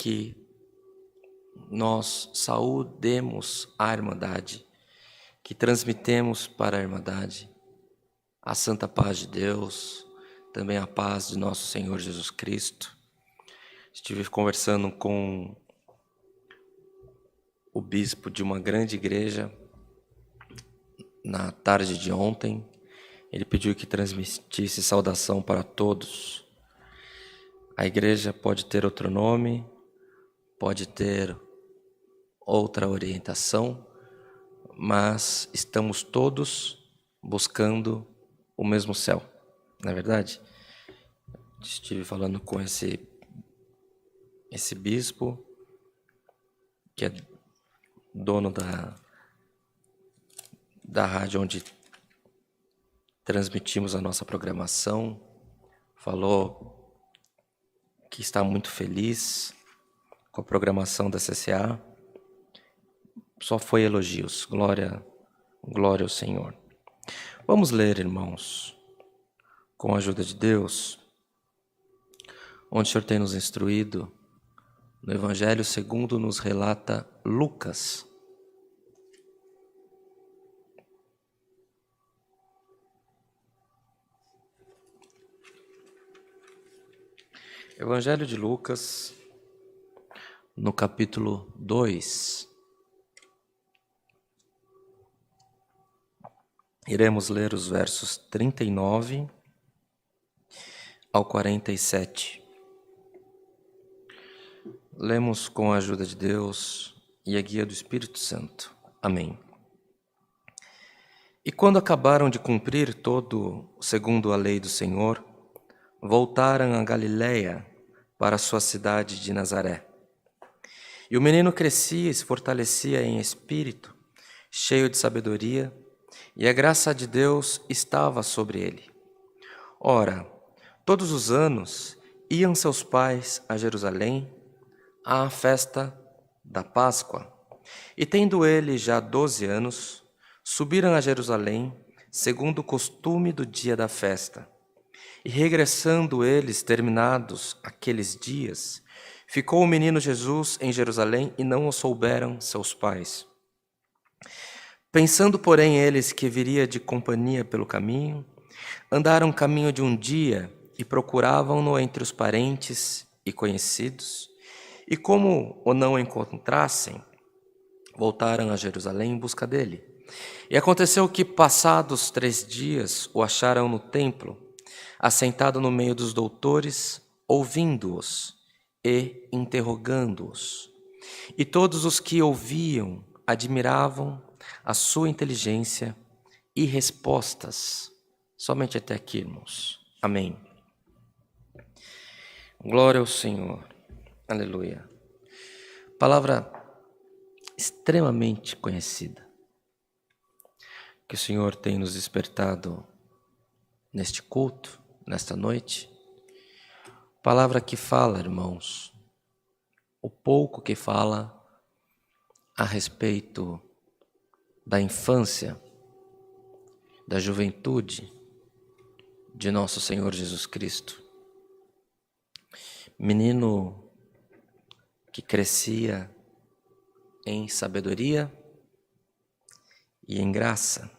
que nós saúdemos a Irmandade, que transmitemos para a Irmandade a santa paz de Deus, também a paz de nosso Senhor Jesus Cristo. Estive conversando com o bispo de uma grande igreja na tarde de ontem. Ele pediu que transmitisse saudação para todos. A igreja pode ter outro nome, pode ter outra orientação, mas estamos todos buscando o mesmo céu, não é verdade? Estive falando com esse bispo, que é dono da rádio onde transmitimos a nossa programação, falou que está muito feliz com a programação da CCA. Só foi elogios, glória ao Senhor. Vamos ler, irmãos, com a ajuda de Deus, onde o Senhor tem nos instruído, no Evangelho segundo nos relata Lucas. Evangelho de Lucas, no capítulo 2. Iremos ler os versos 39 ao 47. Lemos com a ajuda de Deus e a guia do Espírito Santo. Amém. E quando acabaram de cumprir todo segundo a lei do Senhor, voltaram a Galiléia para a sua cidade de Nazaré. E o menino crescia e se fortalecia em espírito, cheio de sabedoria, e a graça de Deus estava sobre ele. Ora, todos os anos iam seus pais a Jerusalém à festa da Páscoa. E tendo ele já 12 anos, subiram a Jerusalém, segundo o costume do dia da festa. E regressando eles, terminados aqueles dias, ficou o menino Jesus em Jerusalém e não o souberam seus pais. Pensando, porém, eles que viria de companhia pelo caminho, andaram caminho de um dia e procuravam-no entre os parentes e conhecidos, e como o não encontrassem, voltaram a Jerusalém em busca dele. E aconteceu que, passados 3 dias, o acharam no templo, assentado no meio dos doutores, ouvindo-os e interrogando-os. E todos os que ouviam admiravam a sua inteligência e respostas. Somente até aqui, irmãos. Amém. Glória ao Senhor. Aleluia. Palavra extremamente conhecida, que o Senhor tem nos despertado neste culto, nesta noite. Palavra que fala, irmãos, o pouco que fala a respeito da infância, da juventude de nosso Senhor Jesus Cristo. Menino que crescia em sabedoria e em graça.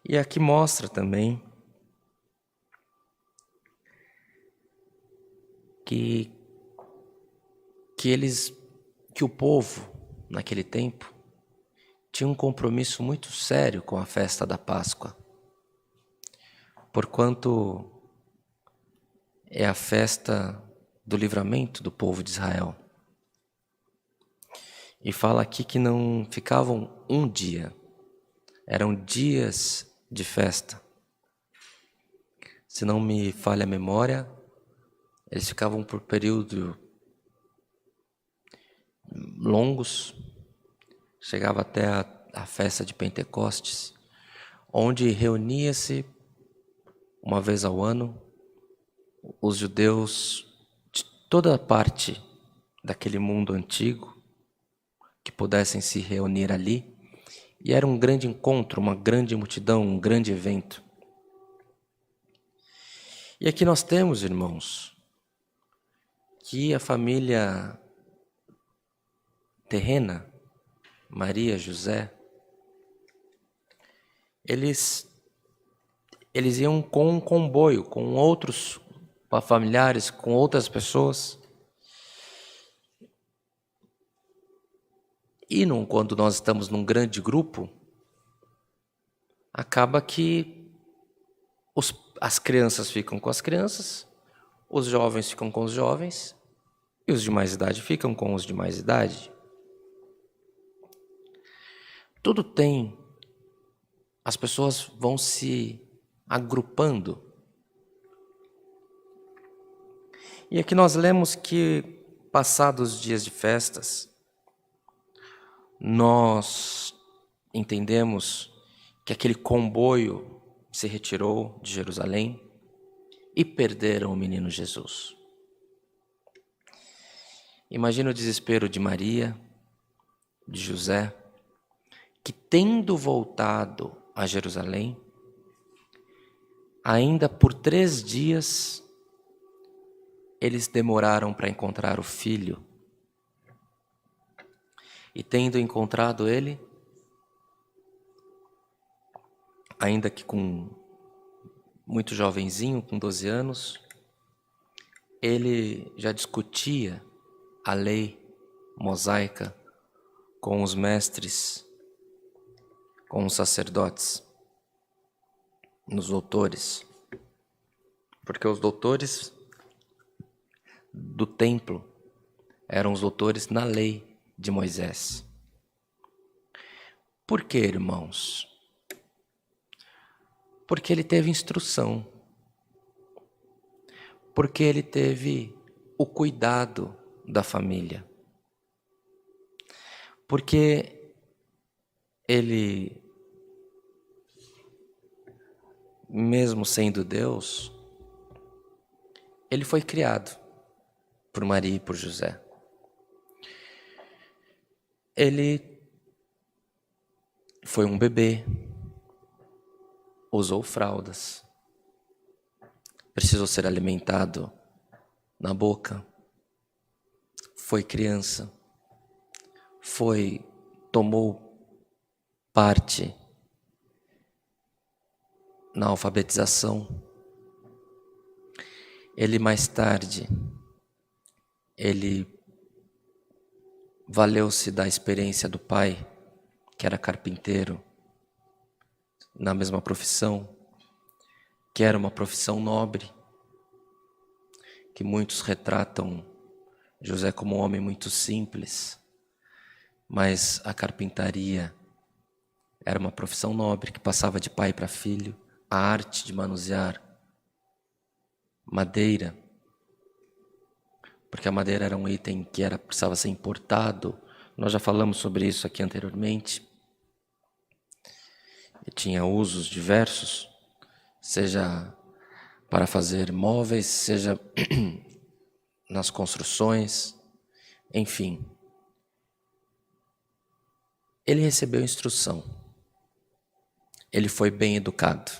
E aqui mostra também que o povo, naquele tempo, tinha um compromisso muito sério com a festa da Páscoa, porquanto é a festa do livramento do povo de Israel. E fala aqui que não ficavam um dia, eram dias de festa. Se não me falha a memória, eles ficavam por período longos, chegava até a festa de Pentecostes, onde reunia-se uma vez ao ano os judeus de toda a parte daquele mundo antigo, que pudessem se reunir ali, e era um grande encontro, uma grande multidão, um grande evento. E aqui nós temos, irmãos, que a família terrena, Maria, José, eles iam com um comboio, com outros familiares, com outras pessoas. E quando nós estamos num grande grupo, acaba que as crianças ficam com as crianças, os jovens ficam com os jovens e os de mais idade ficam com os de mais idade. Tudo tem. As pessoas vão se agrupando. E aqui nós lemos que, passados os dias de festas, nós entendemos que aquele comboio se retirou de Jerusalém e perderam o menino Jesus. Imagina o desespero de Maria, de José, que tendo voltado a Jerusalém, ainda por 3 dias, eles demoraram para encontrar o filho. E tendo encontrado ele, ainda que muito jovenzinho, com 12 anos, ele já discutia a lei mosaica com os mestres, com os sacerdotes, nos doutores. Porque os doutores do templo eram os doutores na lei de Moisés. Por que, irmãos? Porque ele teve instrução. Porque ele teve o cuidado da família. Porque ele, mesmo sendo Deus, ele foi criado por Maria e por José. Ele foi um bebê, usou fraldas, precisou ser alimentado na boca, foi criança, tomou parte na alfabetização. Ele mais tarde, ele valeu-se da experiência do pai, que era carpinteiro, na mesma profissão, que era uma profissão nobre, que muitos retratam José como um homem muito simples, mas a carpintaria era uma profissão nobre que passava de pai para filho. A arte de manusear madeira, porque a madeira era um item que precisava ser importado. Nós já falamos sobre isso aqui anteriormente. E tinha usos diversos, seja para fazer móveis, seja nas construções, enfim. Ele recebeu instrução. Ele foi bem educado.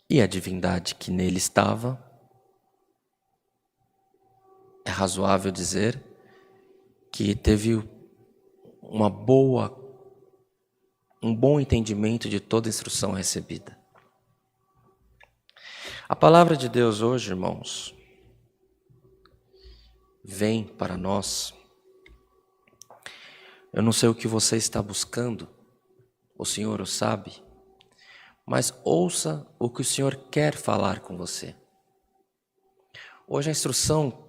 E a divindade que nele estava, é razoável dizer que teve um bom entendimento de toda a instrução recebida. A palavra de Deus hoje, irmãos, vem para nós. Eu não sei o que você está buscando, o Senhor o sabe, mas ouça o que o Senhor quer falar com você. Hoje a instrução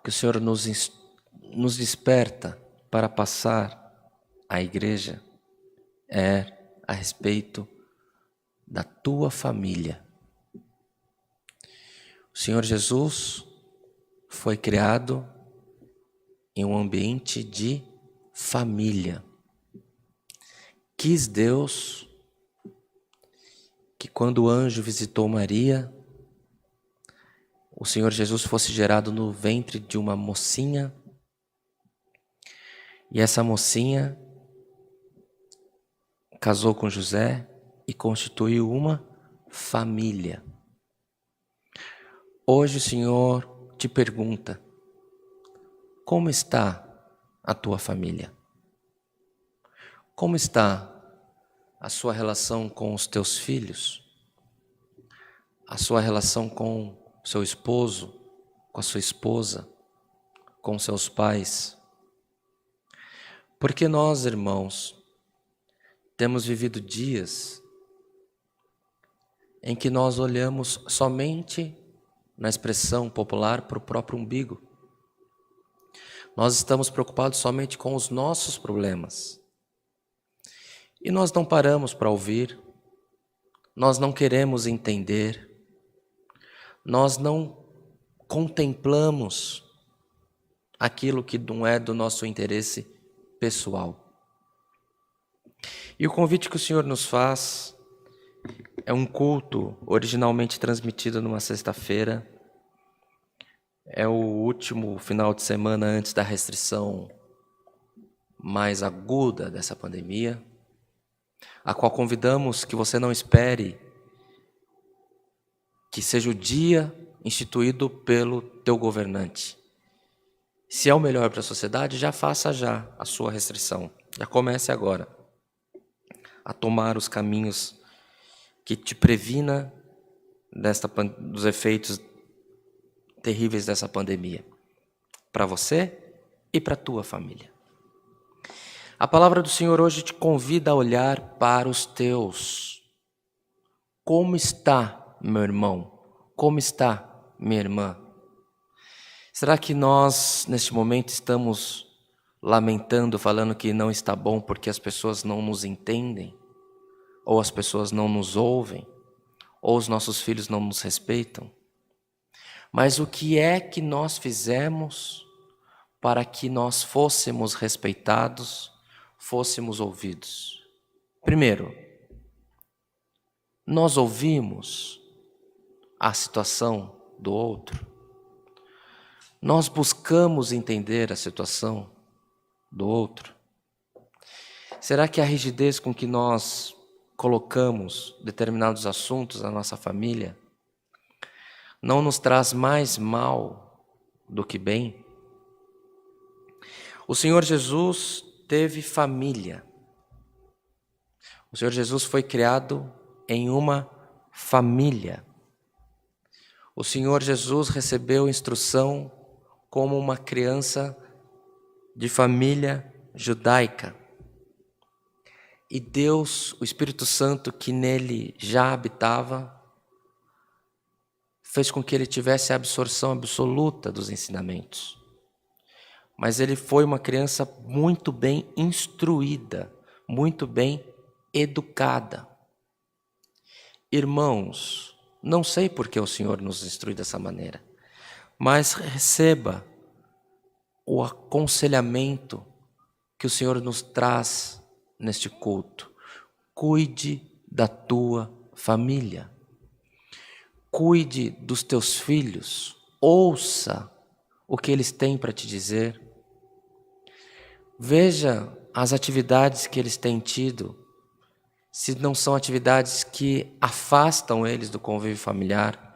que o Senhor nos desperta para passar à igreja é a respeito da tua família. O Senhor Jesus foi criado em um ambiente de família. Quis Deus que quando o anjo visitou Maria, o Senhor Jesus fosse gerado no ventre de uma mocinha, e essa mocinha casou com José e constituiu uma família. Hoje o Senhor te pergunta: como está a tua família? Como está a sua relação com os teus filhos? A sua relação com o seu esposo, com a sua esposa, com seus pais? Porque nós, irmãos, temos vivido dias em que nós olhamos somente, na expressão popular, para o próprio umbigo. Nós estamos preocupados somente com os nossos problemas. E nós não paramos para ouvir, nós não queremos entender, nós não contemplamos aquilo que não é do nosso interesse pessoal. E o convite que o Senhor nos faz é um culto originalmente transmitido numa sexta-feira. É o último final de semana antes da restrição mais aguda dessa pandemia, a qual convidamos que você não espere que seja o dia instituído pelo teu governante. Se é o melhor para a sociedade, já faça já a sua restrição. Já comece agora a tomar os caminhos que te previna dos efeitos terríveis dessa pandemia, para você e para a tua família. A palavra do Senhor hoje te convida a olhar para os teus. Como está, meu irmão? Como está, minha irmã? Será que nós, neste momento, estamos lamentando, falando que não está bom porque as pessoas não nos entendem? Ou as pessoas não nos ouvem? Ou os nossos filhos não nos respeitam? Mas o que é que nós fizemos para que nós fôssemos respeitados, fôssemos ouvidos? Primeiro, nós ouvimos a situação do outro. Nós buscamos entender a situação do outro. Será que a rigidez com que nós colocamos determinados assuntos na nossa família não nos traz mais mal do que bem? O Senhor Jesus teve família. O Senhor Jesus foi criado em uma família. O Senhor Jesus recebeu instrução como uma criança de família judaica. E Deus, o Espírito Santo que nele já habitava, fez com que ele tivesse a absorção absoluta dos ensinamentos. Mas ele foi uma criança muito bem instruída, muito bem educada. Irmãos, não sei por que o Senhor nos instrui dessa maneira, mas receba o aconselhamento que o Senhor nos traz neste culto. Cuide da tua família. Cuide dos teus filhos. Ouça o que eles têm para te dizer. Veja as atividades que eles têm tido, se não são atividades que afastam eles do convívio familiar.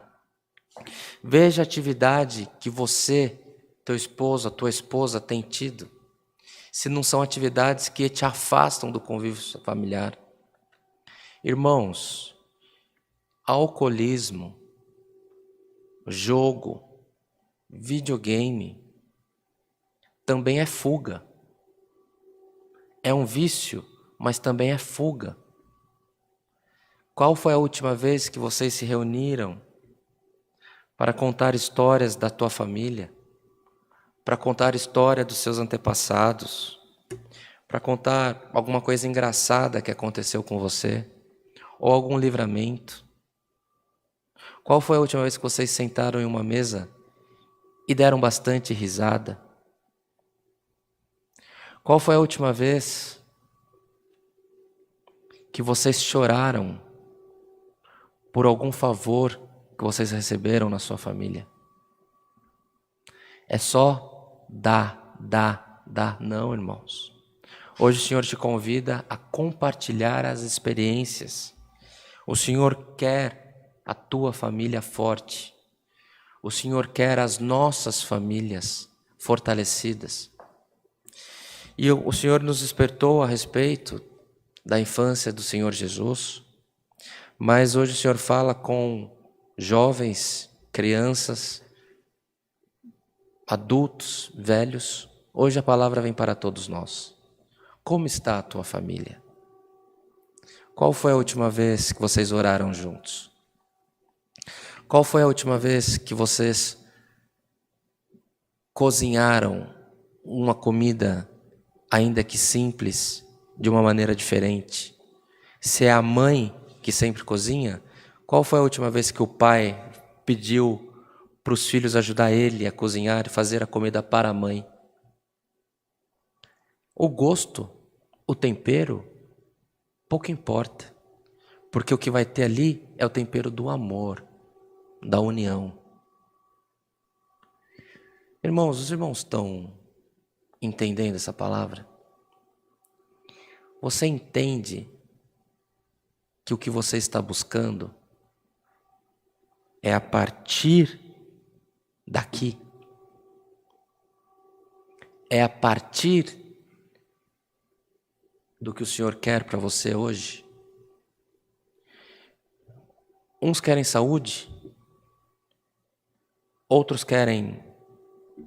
Veja a atividade que você, teu esposo, a tua esposa tem tido, se não são atividades que te afastam do convívio familiar. Irmãos, alcoolismo, jogo, videogame, também é fuga. É um vício, mas também é fuga. Qual foi a última vez que vocês se reuniram para contar histórias da tua família? Para contar história dos seus antepassados? Para contar alguma coisa engraçada que aconteceu com você? Ou algum livramento? Qual foi a última vez que vocês sentaram em uma mesa e deram bastante risada? Qual foi a última vez que vocês choraram por algum favor que vocês receberam na sua família? É só dar. Não, irmãos. Hoje o Senhor te convida a compartilhar as experiências. O Senhor quer a tua família forte. O Senhor quer as nossas famílias fortalecidas. E o Senhor nos despertou a respeito da infância do Senhor Jesus, mas hoje o Senhor fala com jovens, crianças, adultos, velhos. Hoje a palavra vem para todos nós. Como está a tua família? Qual foi a última vez que vocês oraram juntos? Qual foi a última vez que vocês cozinharam uma comida, ainda que simples, de uma maneira diferente? Se é a mãe que sempre cozinha, qual foi a última vez que o pai pediu para os filhos ajudar ele a cozinhar e fazer a comida para a mãe? O gosto, o tempero, pouco importa, porque o que vai ter ali é o tempero do amor, da união. Irmãos, os irmãos estão entendendo essa palavra? Você entende que o que você está buscando é a partir daqui? É a partir do que o Senhor quer para você hoje? Uns querem saúde, outros querem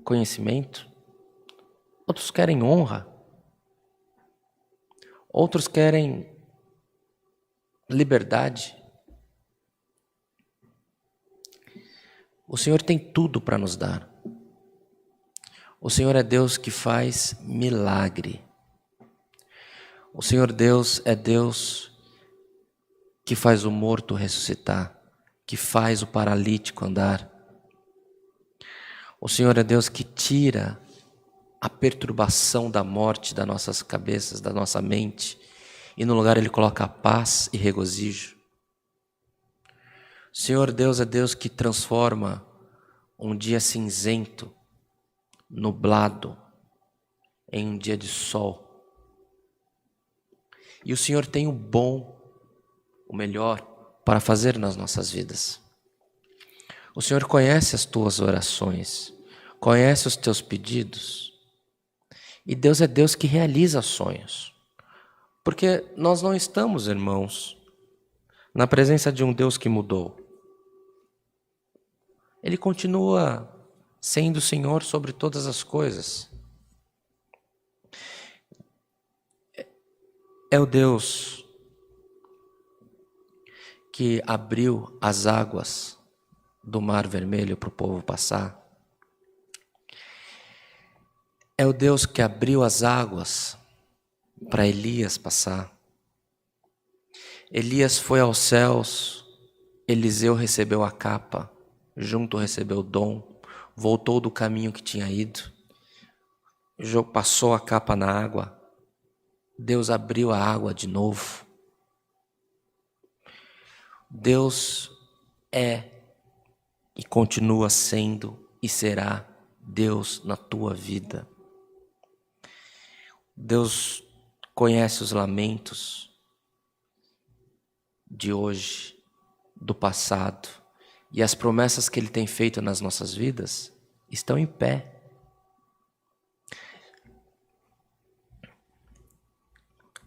conhecimento, outros querem honra, outros querem liberdade. O Senhor tem tudo para nos dar. O Senhor é Deus que faz milagre. O Senhor Deus é Deus que faz o morto ressuscitar, que faz o paralítico andar. O Senhor é Deus que tira a perturbação da morte das nossas cabeças, da nossa mente, e no lugar Ele coloca a paz e regozijo. O Senhor Deus é Deus que transforma um dia cinzento, nublado, em um dia de sol. E o Senhor tem o bom, o melhor para fazer nas nossas vidas. O Senhor conhece as tuas orações, conhece os teus pedidos. E Deus é Deus que realiza sonhos. Porque nós não estamos, irmãos, na presença de um Deus que mudou. Ele continua sendo o Senhor sobre todas as coisas. É o Deus que abriu as águas do Mar Vermelho para o povo passar. É o Deus que abriu as águas para Elias passar. Elias foi aos céus, Eliseu recebeu a capa, junto recebeu o dom, voltou do caminho que tinha ido, passou a capa na água, Deus abriu a água de novo. Deus é e continua sendo e será Deus na tua vida. Deus conhece os lamentos de hoje, do passado, e as promessas que Ele tem feito nas nossas vidas estão em pé.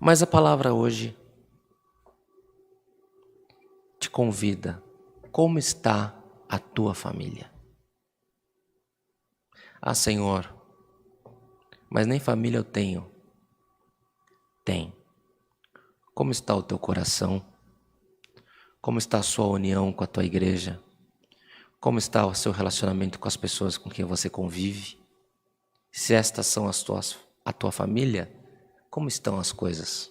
Mas a palavra hoje te convida. Como está a tua família? Ah, Senhor, mas nem família eu tenho. Tem. Como está o teu coração? Como está a sua união com a tua igreja? Como está o seu relacionamento com as pessoas com quem você convive? Se estas são a tua família, como estão as coisas?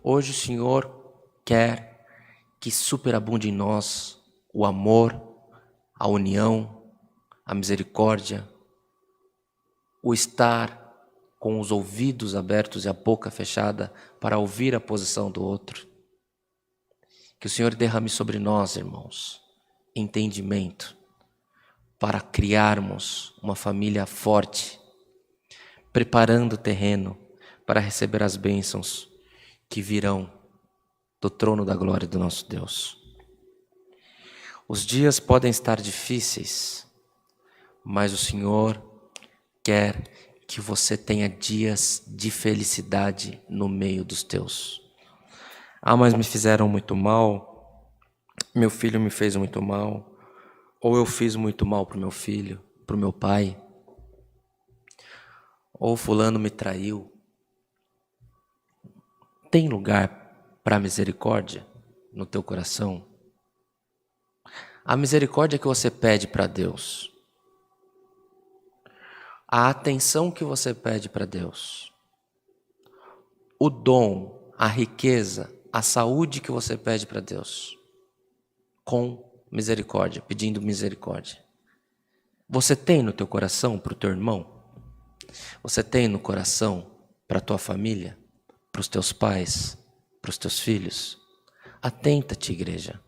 Hoje o Senhor quer que superabunde em nós o amor, a união, a misericórdia, o estar com os ouvidos abertos e a boca fechada para ouvir a posição do outro. Que o Senhor derrame sobre nós, irmãos, entendimento para criarmos uma família forte, preparando o terreno para receber as bênçãos que virão do trono da glória do nosso Deus. Os dias podem estar difíceis, mas o Senhor quer que você tenha dias de felicidade no meio dos teus. Ah, mas me fizeram muito mal, meu filho me fez muito mal, ou eu fiz muito mal para o meu filho, para o meu pai, ou fulano me traiu. Tem lugar para misericórdia no teu coração? A misericórdia que você pede para Deus, a atenção que você pede para Deus, o dom, a riqueza, a saúde que você pede para Deus, com misericórdia, pedindo misericórdia. Você tem no teu coração para o teu irmão? Você tem no coração para a tua família, para os teus pais, para os teus filhos? Atenta-te, igreja.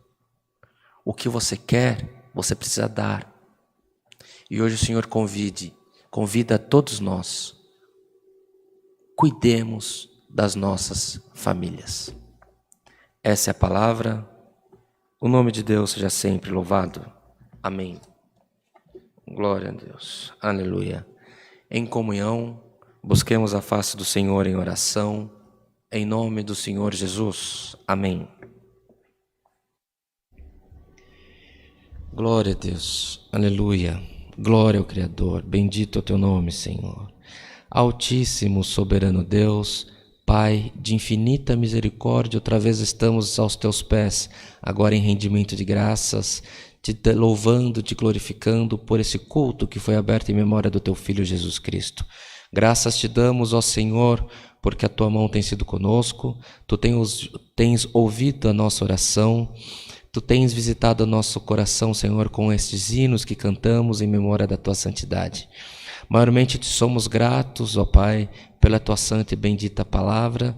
O que você quer, você precisa dar. E hoje o Senhor convida a todos nós, cuidemos das nossas famílias. Essa é a palavra. O nome de Deus seja sempre louvado. Amém. Glória a Deus. Aleluia. Em comunhão, busquemos a face do Senhor em oração, em nome do Senhor Jesus. Amém. Glória a Deus. Aleluia. Glória ao Criador. Bendito é o teu nome, Senhor. Altíssimo, soberano Deus, Pai de infinita misericórdia, outra vez estamos aos teus pés, agora em rendimento de graças, te louvando, te glorificando por esse culto que foi aberto em memória do teu Filho Jesus Cristo. Graças te damos, ó Senhor, porque a tua mão tem sido conosco, tu tens ouvido a nossa oração, tu tens visitado o nosso coração, Senhor, com estes hinos que cantamos em memória da tua santidade. Maiormente te somos gratos, ó Pai, pela tua santa e bendita palavra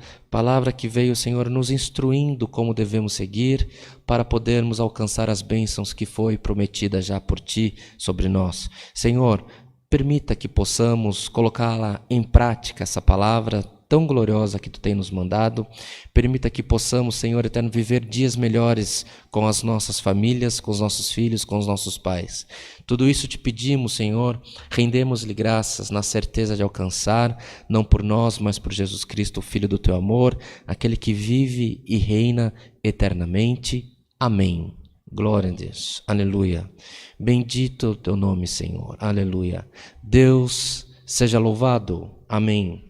que veio, Senhor, nos instruindo como devemos seguir para podermos alcançar as bênçãos que foi prometida já por ti sobre nós. Senhor, permita que possamos colocá-la em prática, essa palavra tão gloriosa que tu tem nos mandado. Permita que possamos, Senhor eterno, viver dias melhores com as nossas famílias, com os nossos filhos, com os nossos pais. Tudo isso te pedimos, Senhor, rendemos-lhe graças na certeza de alcançar, não por nós, mas por Jesus Cristo, o Filho do teu amor, aquele que vive e reina eternamente. Amém. Glória a Deus. Aleluia. Bendito o teu nome, Senhor. Aleluia. Deus seja louvado. Amém.